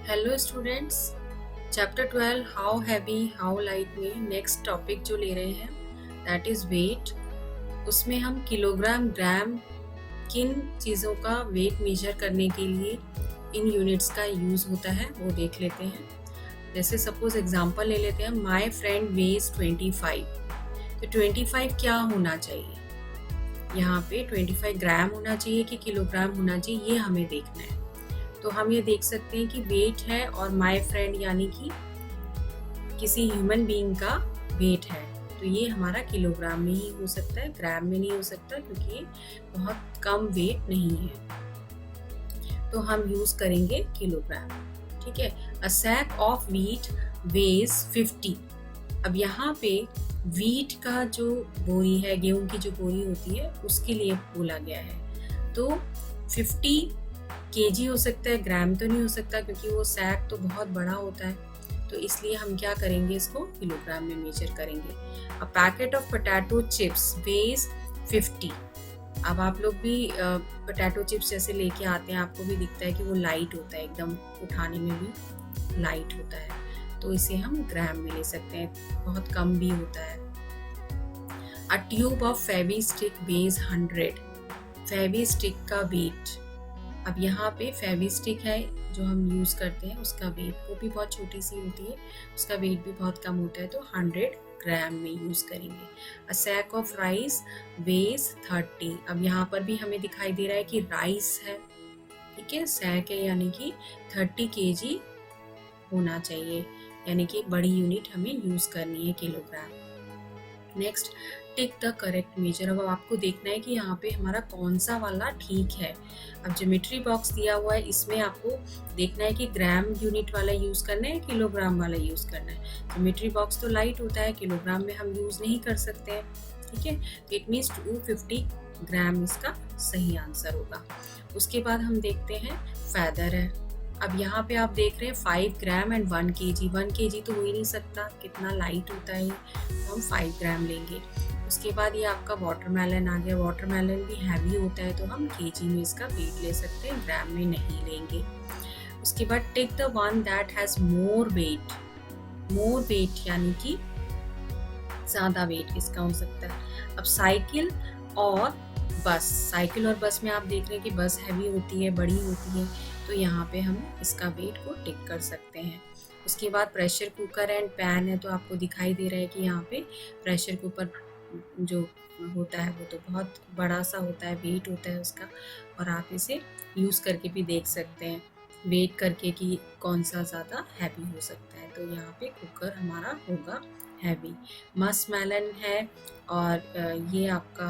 Hello students, chapter 12 how heavy how light में next topic जो ले रहे हैं दैट इज़ वेट। उसमें हम किलोग्राम ग्राम किन चीज़ों का वेट मेजर करने के लिए इन यूनिट्स का यूज़ होता है वो देख लेते हैं। जैसे सपोज एग्जांपल ले लेते हैं, माय फ्रेंड वेज 25। तो 25 क्या होना चाहिए, यहाँ पे 25 ग्राम होना चाहिए कि किलोग्राम होना चाहिए, ये हमें देखना है। तो हम ये देख सकते हैं कि वेट है और माय फ्रेंड यानी कि किसी ह्यूमन बीइंग का वेट है, तो ये हमारा किलोग्राम में ही हो सकता है, ग्राम में नहीं हो सकता क्योंकि ये बहुत कम वेट नहीं है। तो हम यूज करेंगे किलोग्राम। ठीक है। अ सैक ऑफ व्हीट वेज 50। अब यहाँ पे व्हीट का जो बोरी है, गेहूं की जो बोरी होती है, उसके लिए बोला गया है। तो 50 केजी हो सकता है, ग्राम तो नहीं हो सकता क्योंकि वो सैक तो बहुत बड़ा होता है। तो इसलिए हम क्या करेंगे, इसको किलोग्राम में मेजर करेंगे। A packet of potato chips weighs 50। अब आप लोग भी पोटैटो चिप्स जैसे लेके आते हैं, आपको भी दिखता है कि वो लाइट होता है, एकदम उठाने में भी लाइट होता है, तो इसे हम ग्राम में ले सकते हैं, बहुत कम भी होता है। A tube of Fevistick weighs 100। Fevistick का वेट, अब यहाँ पे फेविस्टिक है जो हम यूज करते हैं, उसका वेट वो भी बहुत छोटी सी होती है, उसका वेट भी बहुत कम होता है, तो 100 ग्राम में यूज करेंगे। अ सैक ऑफ राइस वेज 30। अब यहाँ पर भी हमें दिखाई दे रहा है कि राइस है, ठीक है, सैक है यानी कि 30 केजी होना चाहिए, यानी कि बड़ी यूनिट हमें यूज करनी है, kilogram. Next, tick the correct measure. अब आपको देखना है कि यहाँ पे हमारा कौन सा वाला ठीक है। अब ज्योमेट्री बॉक्स दिया हुआ है, इसमें आपको देखना है कि ग्राम यूनिट वाला यूज करना है, किलोग्राम वाला यूज करना है। ज्योमेट्री बॉक्स तो लाइट होता है, किलोग्राम में हम यूज नहीं कर सकते हैं, ठीक है। इट मीन्स 250 ग्राम इसका सही आंसर होगा। उसके बाद हम देखते हैं फैदर है। अब यहाँ पे आप देख रहे हैं 5 ग्राम एंड 1 केजी। 1 केजी तो हो ही नहीं सकता, कितना लाइट होता है, तो हम 5 ग्राम लेंगे। उसके बाद ये आपका वाटरमेलन आ गया। वाटरमेलन भी हैवी होता है, तो हम केजी में इसका वेट ले सकते हैं, ग्राम में नहीं लेंगे। उसके बाद take the one that has more weight. More weight यानी कि ज्यादा वेट किसका हो सकता है। अब साइकिल और बस, साइकिल और बस में आप देख रहे हैं कि बस हैवी होती है, बड़ी होती है, तो यहाँ पे हम इसका वेट को टिक कर सकते हैं। उसके बाद प्रेशर कुकर एंड पैन है, तो आपको दिखाई दे रहा है कि यहाँ पे प्रेशर कुकर जो होता है वो तो बहुत बड़ा सा होता है, वेट होता है उसका, और आप इसे यूज़ करके भी देख सकते हैं, वेट करके कि कौन सा ज़्यादा हैवी हो सकता है। तो यहाँ पे कुकर हमारा होगा हैवी। मस्कमेलन है और ये आपका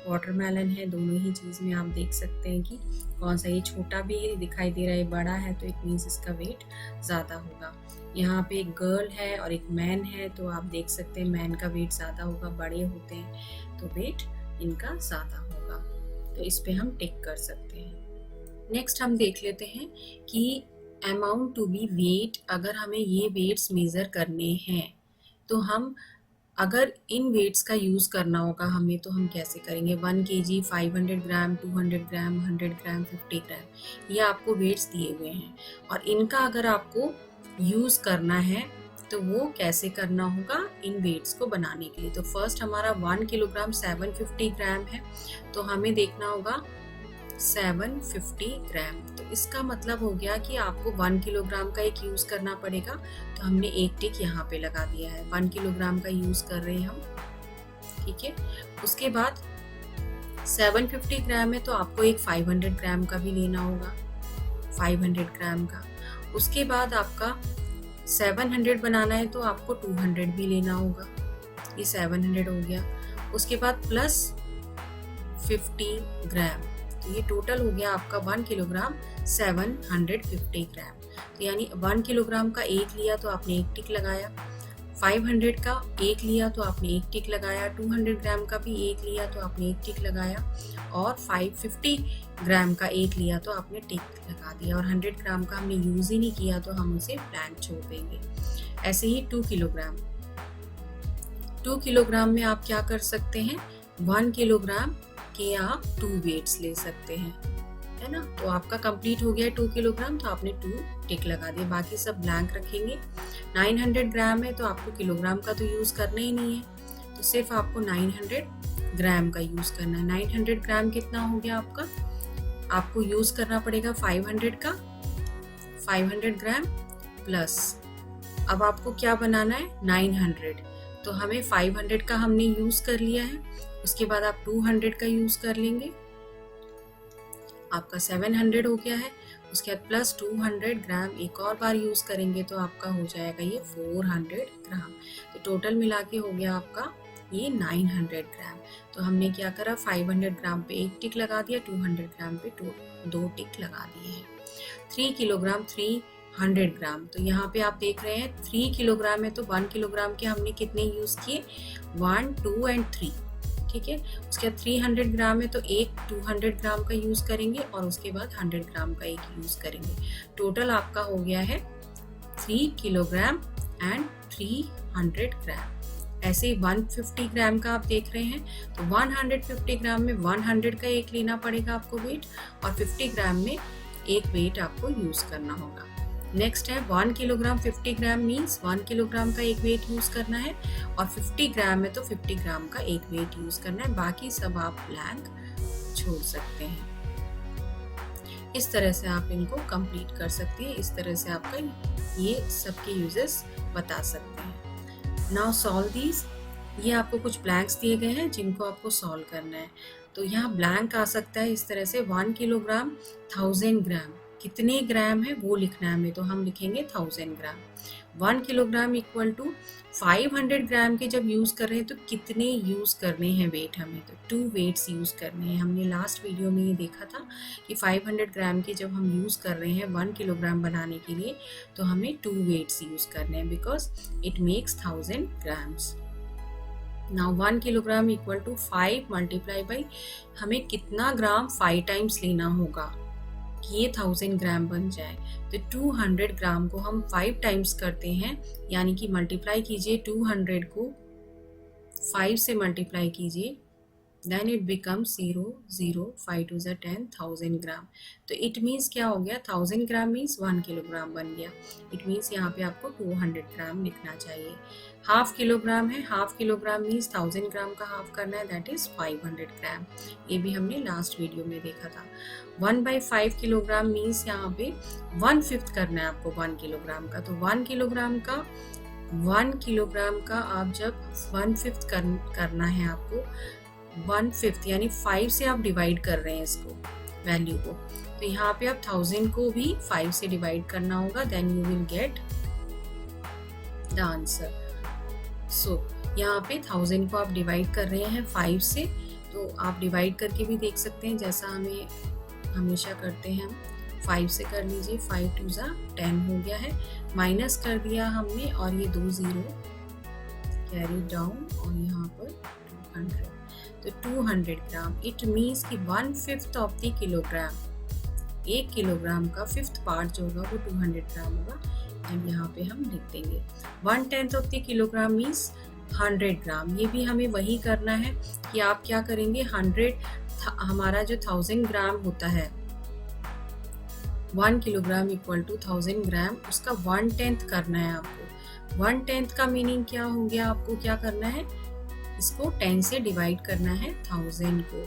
वाटरमेलन है, दोनों ही चीज़ में आप देख सकते हैं कि कौन सा, ये छोटा भी दिखाई दे रहा है, बड़ा है, तो इट मीन्स इसका वेट ज़्यादा होगा। यहाँ पे एक गर्ल है और एक मैन है, तो आप देख सकते हैं मैन का वेट ज़्यादा होगा, बड़े होते हैं तो वेट इनका ज़्यादा होगा, तो इस पे हम टिक कर सकते हैं। नेक्स्ट हम देख लेते हैं कि अमाउंट टू बी वेट, अगर हमें ये वेट्स मेज़र करने हैं तो हम अगर इन वेट्स का यूज़ करना होगा हमें, तो हम कैसे करेंगे। 1 केजी, 500 ग्राम, 200 ग्राम, 100 ग्राम, 50 ग्राम, ये आपको वेट्स दिए हुए हैं, और इनका अगर आपको यूज़ करना है तो वो कैसे करना होगा इन वेट्स को बनाने के लिए। तो फर्स्ट हमारा 1 किलोग्राम 750 ग्राम है, तो हमें देखना होगा 750 ग्राम। तो इसका मतलब हो गया कि आपको 1 किलोग्राम का एक यूज़ करना पड़ेगा, तो हमने एक टिक यहाँ पे लगा दिया है, 1 किलोग्राम का यूज़ कर रहे हैं हम, ठीक है। उसके बाद 750 ग्राम है, तो आपको एक 500 ग्राम का भी लेना होगा, 500 ग्राम का। उसके बाद आपका 700 बनाना है, तो आपको 200 भी लेना होगा, ये 700 हो गया। उसके बाद प्लस 50 ग्राम, तो ये टोटल हो गया आपका 1 किलोग्राम 750 ग्राम। तो यानी 1 किलोग्राम का एक लिया तो आपने एक टिक लगाया, 500 का एक लिया तो आपने एक टिक लगाया, 200 ग्राम का भी एक लिया तो आपने एक टिक लगाया, और 550 ग्राम का एक लिया तो आपने टिक लगा दिया, और 100 ग्राम का हमने यूज़ ही नहीं किया तो हम उसे ब्लैंक छोड़ देंगे। ऐसे ही 2 किलोग्राम, 2 किलोग्राम में आप क्या कर सकते हैं, 1 किलोग्राम के आप 2 वेट्स ले सकते हैं, है ना। तो आपका कंप्लीट हो गया 2 किलोग्राम, तो आपने 2 टिक लगा दिए, बाकी सब ब्लैंक रखेंगे। 900 ग्राम है तो आपको किलोग्राम का तो यूज़ करना ही नहीं है, तो सिर्फ आपको 900 ग्राम का यूज़ करना है। 900 ग्राम कितना हो गया आपका, आपको यूज़ करना पड़ेगा 500 का, 500 ग्राम प्लस अब आपको क्या बनाना है 900, तो हमें 500 का हमने यूज़ कर लिया है, उसके बाद आप 200 का यूज़ कर लेंगे, आपका 700 हो गया है। उसके बाद प्लस 200 ग्राम एक और बार यूज़ करेंगे तो आपका हो जाएगा ये 400 ग्राम। तो टोटल मिला के हो गया आपका ये 900 ग्राम। तो हमने क्या करा, 500 ग्राम पे 1 टिक लगा दिया, 200 ग्राम पे 2 टिक लगा दिए हैं। 3 किलोग्राम 300 ग्राम, तो यहाँ पे आप देख रहे हैं 3 किलोग्राम है तो 1 किलोग्राम के हमने कितने यूज़ किए, 1, 2 एंड 3, ठीक है। उसके बाद 300 ग्राम है तो एक 200 ग्राम का यूज़ करेंगे और उसके बाद 100 ग्राम का एक यूज़ करेंगे। टोटल आपका हो गया है 3 किलोग्राम एंड 300 ग्राम। ऐसे ही 150 ग्राम का आप देख रहे हैं तो 150 ग्राम में 100 का एक लेना पड़ेगा आपको वेट, और 50 ग्राम में एक वेट आपको यूज़ करना होगा। नेक्स्ट है 1 किलोग्राम 50 ग्राम मीन्स 1 किलोग्राम का एक वेट यूज़ करना है, और 50 ग्राम है तो 50 ग्राम का एक वेट यूज़ करना है, बाकी सब आप ब्लैंक छोड़ सकते हैं। इस तरह से आप इनको कंप्लीट कर सकते हैं, इस तरह से आपका ये सबके यूजेस बता सकते हैं। नाउ सॉल्व दीज, ये आपको कुछ ब्लैंक्स दिए गए हैं जिनको आपको सॉल्व करना है। तो यहाँ ब्लैंक आ सकता है इस तरह से 1 किलोग्राम 1000 ग्राम, कितने ग्राम है वो लिखना है हमें, तो हम लिखेंगे 1000 ग्राम। 1 किलोग्राम इक्वल टू 500 ग्राम के जब यूज़ कर रहे हैं तो कितने यूज़ करने हैं वेट हमें, तो 2 वेट्स यूज़ करने हैं। हमने लास्ट वीडियो में ये देखा था कि 500 ग्राम के जब हम यूज़ कर रहे हैं 1 किलोग्राम बनाने के लिए तो हमें 2 वेट्स यूज़ करने हैं, because it makes 1000 grams. Now 1 kilogram equal to 5 multiply by हमें कितना ग्राम 5 टाइम्स लेना होगा कि ये 1000 ग्राम बन जाए, तो 200 ग्राम को हम 5 टाइम्स करते हैं, यानी कि मल्टीप्लाई कीजिए 200 को 5 से मल्टीप्लाई कीजिए, देन इट बिकम्स 0, 0, 5 to 10, 1000 ग्राम। तो इट मीन्स क्या हो गया, 1000 ग्राम मीन्स 1 किलोग्राम बन गया। इट मीन्स यहाँ पे आपको 200 ग्राम लिखना चाहिए। हाफ किलोग्राम है, हाफ किलोग्राम मीन्स 1000 ग्राम का हाफ करना है, दैट इज 500 ग्राम। ये भी हमने लास्ट वीडियो में देखा था। 1/5 किलोग्राम मीन्स यहाँ पे 1/5 करना है आपको 1 किलोग्राम का, तो 1 किलोग्राम का 1 किलोग्राम का आप जब 1/5 करना है आपको 1/5 यानी 5 से आप डिवाइड कर रहे हैं इसको वैल्यू को, तो यहाँ पे आप 1000 को भी 5 से डिवाइड करना होगा, then you will get the answer. So यहाँ पे 1000 को आप डिवाइड कर रहे हैं 5 से, तो आप डिवाइड करके भी देख सकते हैं जैसा हमें हमेशा करते हैं हम, 5 से कर लीजिए, 5 2 10 हो गया है, माइनस कर दिया हमने और ये 2 0 कैरी डाउन और यहाँ पर 200, तो 200 ग्राम। इट मीन्स कि 1/5 ऑफ द किलोग्राम, 1 किलोग्राम का 5th पार्ट जो होगा वो 200 ग्राम होगा, एंड यहाँ पे हम लिख देंगे 1/10 ऑफ द किलोग्राम मीन्स 100 ग्राम। ये भी हमें वही करना है कि आप क्या करेंगे, 100 हमारा जो 1000 ग्राम होता है, 1 किलोग्राम इक्वल टू 1000 ग्राम, उसका 1/10 करना है आपको। 1/10 का मीनिंग क्या हो गया, आपको क्या करना है, इसको 10 से डिवाइड करना है 1000 को।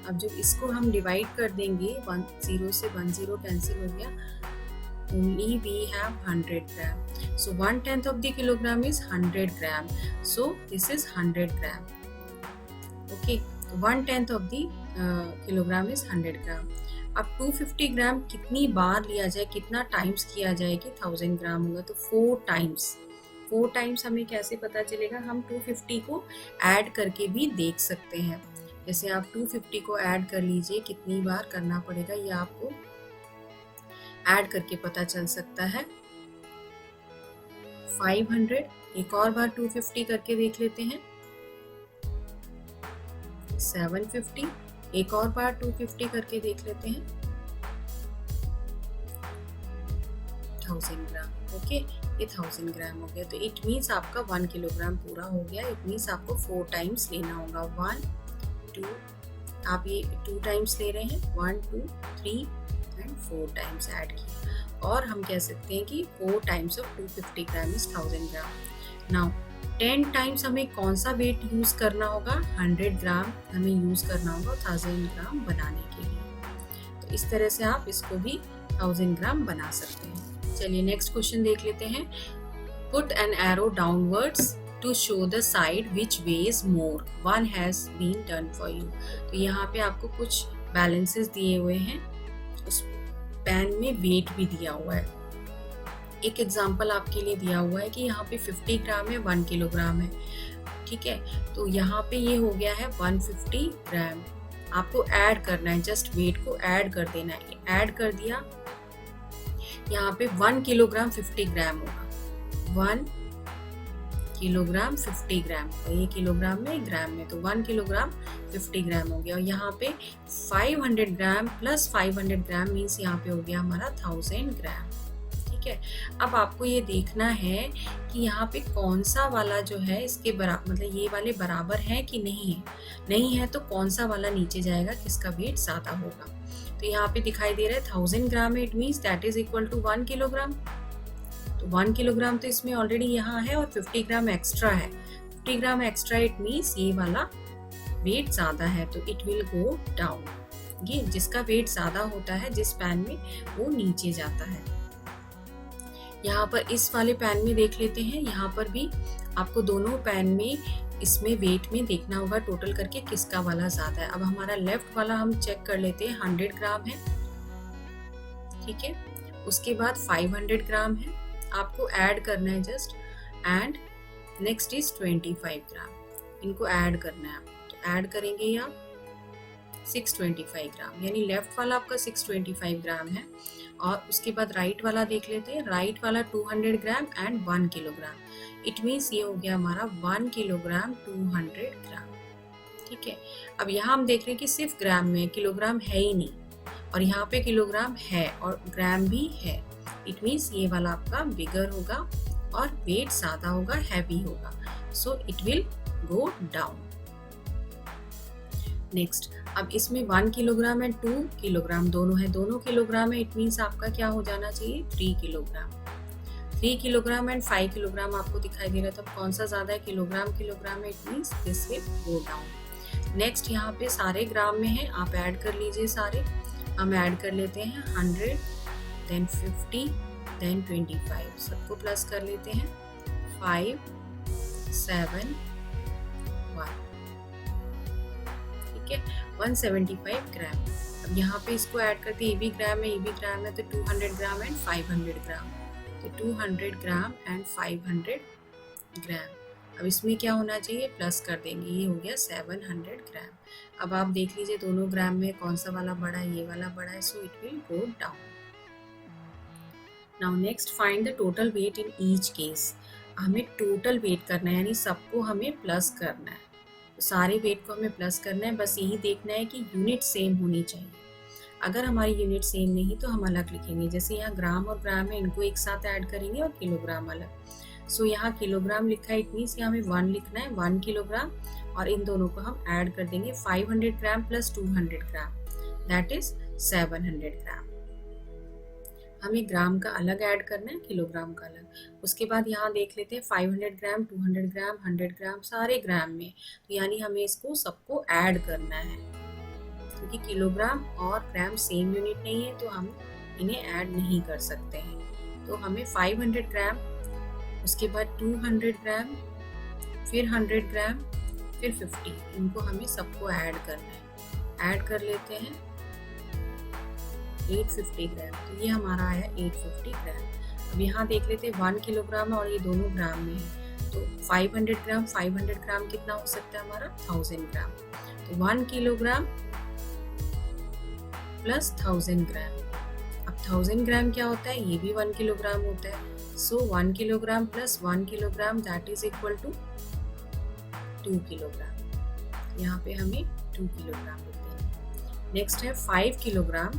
अब जब इसको हम डिवाइड कर देंगे 0 से 10 कैंसिल हो गया, only we have 100 gram. So 1/10 of the kilogram is 100 gram. So this is 100 gram. Okay, 1/10 of the kilogram is 100 gram. अब 250 ग्राम कितनी बार लिया जाए, कितना टाइम्स किया जाए कि 1000 ग्राम होगा, तो 4 टाइम्स। 4 टाइम्स हमें कैसे पता चलेगा, हम 250 को ऐड करके भी देख सकते हैं। जैसे आप 250 को ऐड कर लीजिए, कितनी बार करना पड़ेगा ये आपको ऐड करके पता चल सकता है। 500, एक और बार 250 करके देख लेते हैं, 750, एक और बार 250 करके देख लेते हैं, 1000 ग्राम। ओके, ये 1000 ग्राम हो गया, तो इट मीन्स आपका 1 किलोग्राम पूरा हो गया। इट मीन्स आपको 4 टाइम्स लेना होगा, 1, 2, आप ये 2 टाइम्स ले रहे हैं, 1 2 3 एंड 4 टाइम्स ऐड किया, और हम कह सकते हैं कि 4 times of 250 gram is 1000 gram. Now 10 times हमें कौन सा वेट यूज करना होगा, 100 ग्राम हमें यूज करना होगा 1000 ग्राम बनाने के लिए। तो इस तरह से आप इसको भी 1000 ग्राम बना सकते हैं। चलिए नेक्स्ट क्वेश्चन देख लेते हैं। Put an arrow downwards to show the side which weighs more, one has been done for you। तो यहाँ पे आपको कुछ बैलेंसेस दिए हुए हैं, उस पैन में वेट भी दिया हुआ है। एक एग्जांपल आपके लिए दिया हुआ है कि यहाँ पे 50 ग्राम है, 1 किलोग्राम है, ठीक है। तो यहाँ पे ये हो गया है 150 ग्राम। आपको ऐड करना है, जस्ट वेट को ऐड कर देना है। ऐड कर दिया, यहाँ पे 1 किलोग्राम 50 ग्राम होगा, 1 किलोग्राम 50 ग्राम, और ये किलोग्राम में ग्राम में, तो 1 किलोग्राम 50 ग्राम हो गया। और यहाँ पे 500 ग्राम प्लस 500 ग्राम मीन्स यहाँ पे हो गया हमारा 1000 ग्राम, ठीक है। अब आपको ये देखना है कि यहाँ पे कौन सा वाला जो है इसके बराबर, मतलब ये वाले बराबर है कि नहीं है। नहीं है तो कौन सा वाला नीचे जाएगा, किसका वेट ज़्यादा होगा। तो यहाँ पे दिखाई दे रहा है 1000 ग्राम है, it means that is equal to 1 kilogram. तो 1 किलोग्राम तो इसमें ऑलरेडी यहाँ है और 50 ग्राम एक्स्ट्रा है, 50 ग्राम एक्स्ट्रा, इट मीन्स ये वाला वेट ज़्यादा है, तो इट विल गो डाउन। ये जिसका वेट ज़्यादा होता है जिस पैन में, वो नीचे जाता है। यहाँ पर इस वाले पैन में देख लेते हैं, यहाँ पर भी आपको दोनों पैन में इसमें वेट में देखना होगा टोटल करके किसका वाला ज़्यादा है। अब हमारा लेफ्ट वाला हम चेक कर लेते हैं, 100 ग्राम है, ठीक है। उसके बाद 500 ग्राम है, आपको ऐड करना है जस्ट, एंड नेक्स्ट इज 25 ग्राम, इनको ऐड करना है। तो ऐड करेंगे यहाँ 625 ग्राम, यानी लेफ्ट वाला आपका 625 ग्राम है। और उसके बाद राइट वाला देख लेते हैं, राइट वाला 200 gram and 1 kilogram, it means ये हो गया हमारा 1 किलोग्राम 200 ग्राम, ठीक है। अब यहाँ हम देख रहे हैं कि सिर्फ ग्राम में, किलोग्राम है ही नहीं, और यहाँ पे किलोग्राम है और ग्राम भी है, इट मीन्स ये वाला आपका बिगर होगा और वेट ज़्यादा होगा, हैवी होगा, so it will go down. Next, अब इसमें 1 किलोग्राम एंड 2 किलोग्राम दोनों है, दोनों किलोग्राम है, इट मीन्स आपका क्या हो जाना चाहिए 3 किलोग्राम। 3 किलोग्राम एंड 5 किलोग्राम आपको दिखाई दे रहा है, तब कौन सा ज़्यादा है, किलोग्राम किलोग्राम है, it means this will go down. Next, यहाँ पे सारे ग्राम में है, आप ऐड कर लीजिए सारे। हम ऐड कर लेते हैं 100 देन 50 देन 25, सबको प्लस कर लेते हैं, 5 7 1, ठीक है, 175 ग्राम। अब यहाँ पे इसको ऐड करते हैं, ये भी ग्राम है, ये भी ग्राम है, तो 200 ग्राम एंड 500 ग्राम, तो 200 ग्राम एंड 500 ग्राम। अब इसमें क्या होना चाहिए, प्लस कर देंगे, ये हो गया 700 ग्राम। अब आप देख लीजिए दोनों ग्राम में कौन सा वाला बड़ा है, ये वाला बड़ा है, so it will go down. Now next, find the total weight in each case. हमें टोटल वेट करना है, यानी सबको हमें प्लस करना है, सारे वेट को हमें प्लस करना है। बस यही देखना है कि यूनिट सेम होनी चाहिए। अगर हमारी यूनिट सेम नहीं तो हम अलग लिखेंगे, जैसे यहाँ ग्राम और ग्राम है, इनको एक साथ ऐड करेंगे और किलोग्राम अलग। सो यहाँ किलोग्राम लिखा है, इट मीन्स यहाँ हमें 1 लिखना है, 1 किलोग्राम, और इन दोनों को हम ऐड कर देंगे 500 gram plus 200 gram, that is 700 ग्राम। हमें ग्राम का अलग ऐड करना है, किलोग्राम का अलग। उसके बाद यहाँ देख लेते हैं 500 ग्राम 200 ग्राम 100 ग्राम सारे ग्राम में, तो यानी हमें इसको सबको ऐड करना है, क्योंकि किलोग्राम और ग्राम सेम यूनिट नहीं है तो हम इन्हें ऐड नहीं कर सकते हैं। तो हमें 500 ग्राम, उसके बाद 200 ग्राम, फिर 100 ग्राम, फिर 50, इनको हमें सबको ऐड करना है। ऐड कर लेते हैं 850 ग्राम, तो ये हमारा आया 850 ग्राम। अब यहाँ देख लेते हैं 1 किलोग्राम और ये दोनों ग्राम में है, तो 500 ग्राम कितना हो सकता है हमारा 1000 ग्राम। तो 1 किलोग्राम प्लस 1000 ग्राम, अब 1000 ग्राम क्या होता है, ये भी 1 किलोग्राम होता है। So 1 kilogram plus 1 kilogram that is equal to 2 kilogram. यहाँ पे हमें 2 किलोग्राम मिलते हैं। नेक्स्ट है 5 किलोग्राम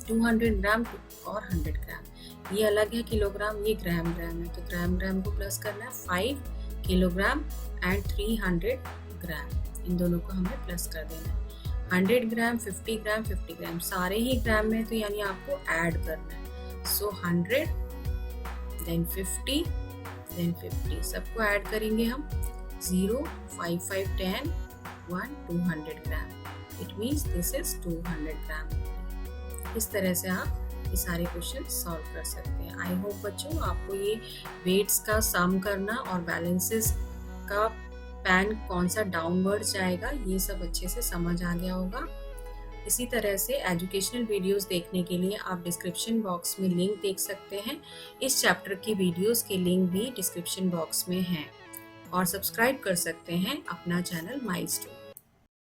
200 ग्राम और 100 ग्राम, ये अलग है किलोग्राम, ये ग्राम है, तो ग्राम को प्लस करना है। 5 किलोग्राम एंड 300 ग्राम, इन दोनों को हमें प्लस कर देना है। 100 ग्राम, 50 ग्राम, 50 ग्राम, सारे ही ग्राम में, तो यानी आपको ऐड करना है। सो 100 देन 50 देन 50 सबको ऐड करेंगे हम। 0, 5, 5, 10, 1, 200 ग्राम। इट मीन्स दिस इज 200 ग्राम। इस तरह से आप ये सारे क्वेश्चन सॉल्व कर सकते हैं। आई होप बच्चों आपको ये वेट्स का सम करना और बैलेंसेस का पैन कौन सा डाउनवर्ड जाएगा ये सब अच्छे से समझ आ गया होगा। इसी तरह से एजुकेशनल वीडियोस देखने के लिए आप डिस्क्रिप्शन बॉक्स में लिंक देख सकते हैं। इस चैप्टर की वीडियोस के लिंक भी डिस्क्रिप्शन बॉक्स में हैं और सब्सक्राइब कर सकते हैं अपना चैनल माइलस्टोन।